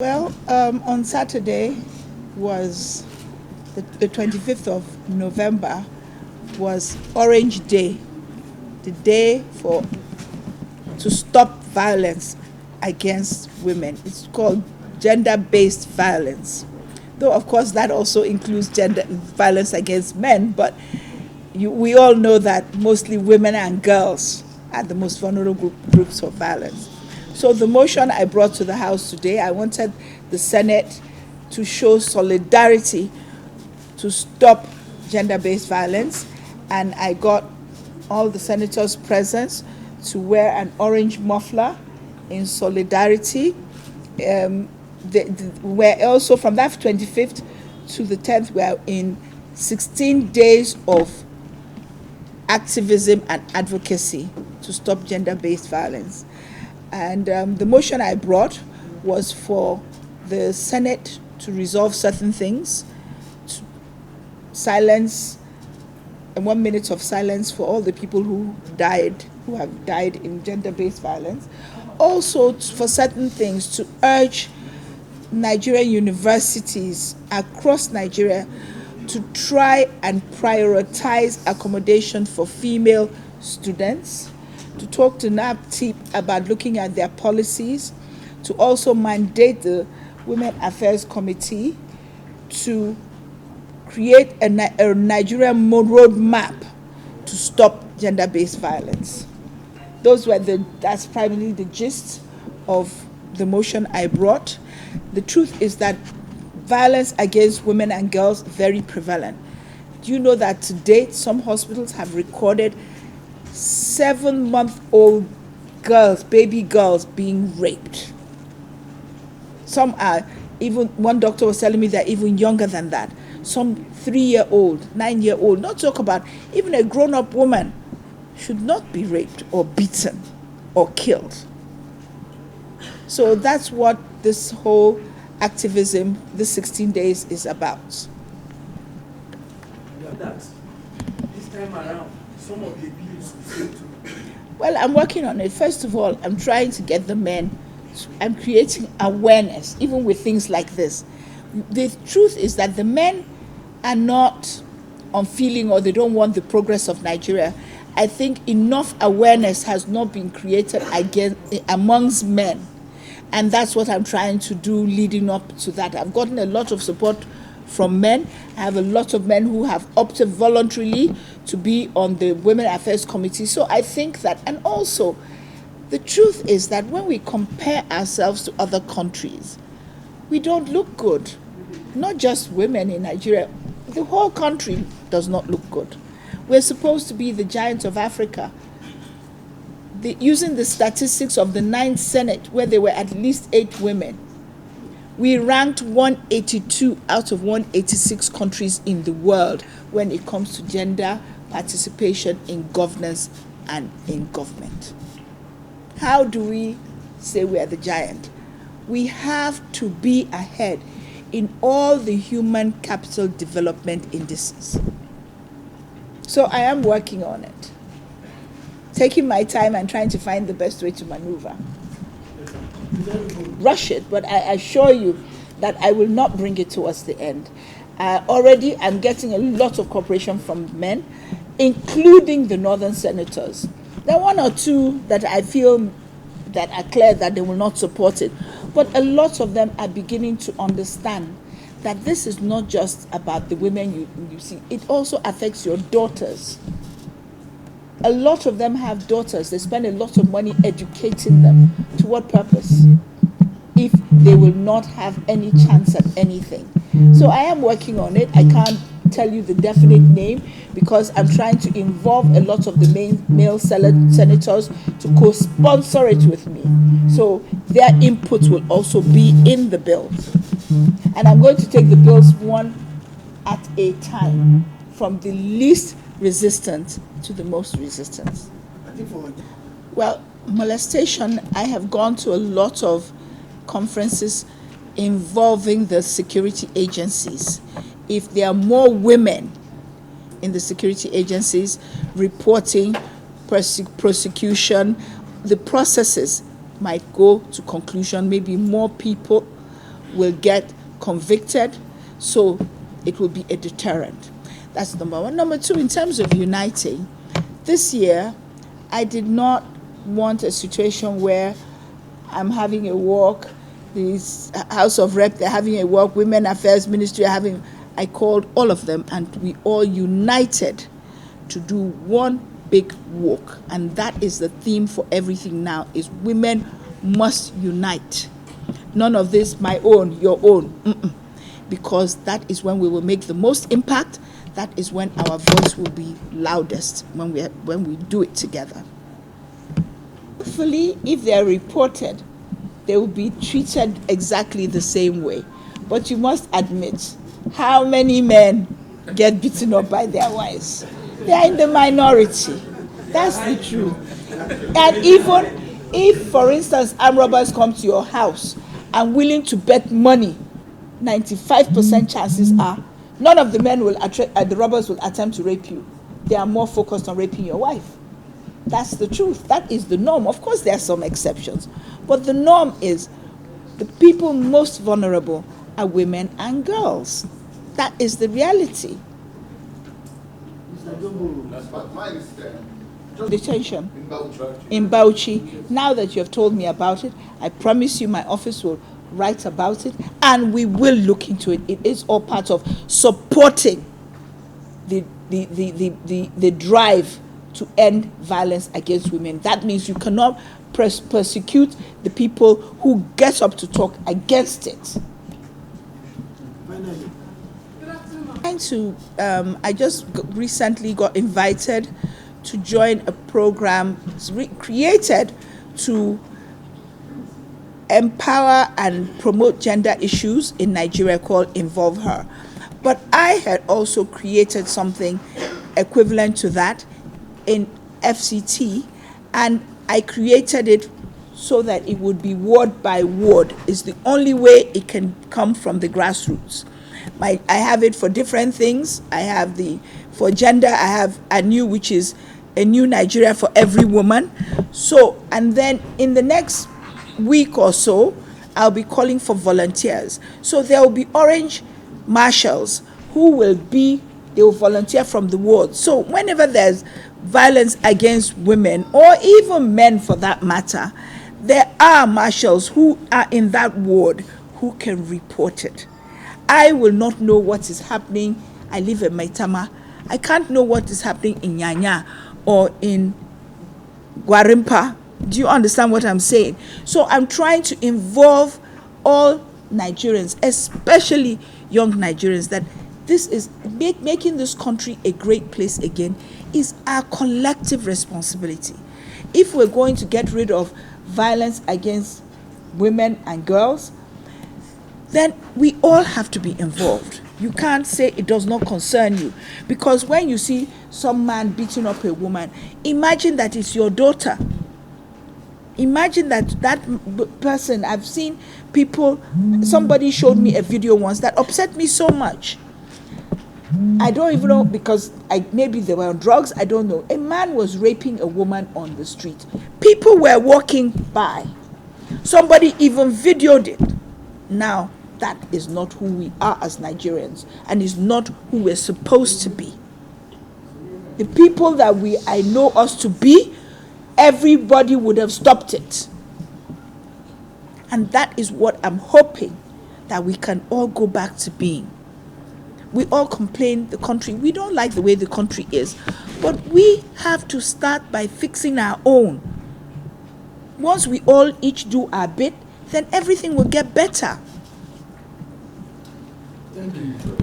Well, on Saturday was the 25th of November was Orange Day, the day to stop violence against women. It's called gender-based violence. Though, of course, that also includes gender violence against men, but we all know that mostly women and girls are the most vulnerable groups of violence. So the motion I brought to the House today, I wanted the Senate to show solidarity to stop gender-based violence, and I got all the senators present to wear an orange muffler in solidarity. We're also from that 25th to the 10th, we're in 16 days of activism and advocacy to stop gender-based violence. And the motion I brought was for the Senate to resolve certain things, to silence, and 1 minute of silence for all the people who have died in gender-based violence. Also, for certain things, to urge Nigerian universities across Nigeria to try and prioritize accommodation for female students, to talk to NAPTIP about looking at their policies, to also mandate the Women Affairs Committee to create a Nigerian roadmap to stop gender-based violence. That's primarily the gist of the motion I brought. The truth is that violence against women and girls is very prevalent. Do you know that to date some hospitals have recorded 7-month-old girls, baby girls, being raped? Some are even, one doctor was telling me they're even younger than that. Some 3-year-old, 9-year-old, not talk about even a grown-up woman should not be raped or beaten or killed. So that's what this whole activism, this 16 days is about. This time around, some of the bills will fail too. Well, I'm working on it. First of all, I'm trying to get the men. I'm creating awareness, even with things like this. The truth is that the men are not unfeeling or they don't want the progress of Nigeria. I think enough awareness has not been created amongst men. And that's what I'm trying to do leading up to that. I've gotten a lot of support from men. I have a lot of men who have opted voluntarily to be on the Women Affairs Committee. So I think that, and also, the truth is that when we compare ourselves to other countries, we don't look good. Not just women in Nigeria, the whole country does not look good. We're supposed to be the giant of Africa. Using the statistics of the 9th Senate, where there were at least 8 women, we ranked 182 out of 186 countries in the world when it comes to gender participation in governance and in government. How do we say we are the giant? We have to be ahead in all the human capital development indices. So I am working on it, taking my time and trying to find the best way to maneuver. Rush it, but I assure you that I will not bring it towards the end. Already I'm getting a lot of cooperation from men, including the northern senators. There are 1 or 2 that I feel that are clear that they will not support it, but a lot of them are beginning to understand that this is not just about the women you see, it also affects your daughters. A lot of them have daughters. They spend a lot of money educating them. To what purpose? If they will not have any chance at anything. So I am working on it. I can't tell you the definite name because I'm trying to involve a lot of the male senators to co-sponsor it with me. So their input will also be in the bills. And I'm going to take the bills one at a time, from the least resistant to the most resistant. Well, molestation, I have gone to a lot of conferences involving the security agencies. If there are more women in the security agencies reporting prosecution, the processes might go to conclusion. Maybe more people will get convicted, so it will be a deterrent. That's number one. Number two, in terms of uniting, this year I did not want a situation where I'm having a walk, the House of Rep, they're having a walk, Women Affairs Ministry are having, I called all of them and we all united to do one big walk. And that is the theme for everything now, is women must unite. None of this, my own, your own, because that is when we will make the most impact. That is when our voice will be loudest, when we do it together. Hopefully, if they are reported, they will be treated exactly the same way. But you must admit, how many men get beaten up by their wives? They are in the minority. That's the truth. And even if, for instance, armed robbers come to your house and willing to bet money, 95% chances are none of the men the robbers will attempt to rape you. They are more focused on raping your wife. That's the truth. That is the norm. Of course, there are some exceptions, but the norm is the people most vulnerable are women and girls. That is the reality. Detention in Bauchi. Now that you have told me about it, I promise you my office will write about it and we will look into it. It is all part of supporting the drive to end violence against women. That means you cannot persecute the people who get up to talk against it. I just recently got invited to join a program created to empower and promote gender issues in Nigeria called Involve Her. But I had also created something equivalent to that in FCT, and I created it so that it would be ward by ward. It's the only way it can come from the grassroots. I have it for different things. I have for gender, I have a new, which is a new Nigeria for every woman. So, and then in the next week or so, I'll be calling for volunteers. So there will be orange marshals who they will volunteer from the ward. So whenever there's violence against women, or even men for that matter, there are marshals who are in that ward who can report it. I will not know what is happening. I live in Maitama. I can't know what is happening in Nyanya or in Gwarimpa. Do you understand what I'm saying? So I'm trying to involve all Nigerians, especially young Nigerians, that this is making this country a great place again is our collective responsibility. If we're going to get rid of violence against women and girls, then we all have to be involved. You can't say it does not concern you, because when you see some man beating up a woman, imagine that it's your daughter. Imagine that person. I've seen people, somebody showed me a video once that upset me so much. I don't even know, because maybe they were on drugs, I don't know. A man was raping a woman on the street. People were walking by. Somebody even videoed it. Now, that is not who we are as Nigerians, and is not who we're supposed to be. The people that I know us to be, everybody would have stopped it. And that is what I'm hoping that we can all go back to being. We all complain the country, we don't like the way the country is, but we have to start by fixing our own. Once we all each do our bit, then everything will get better. Thank you.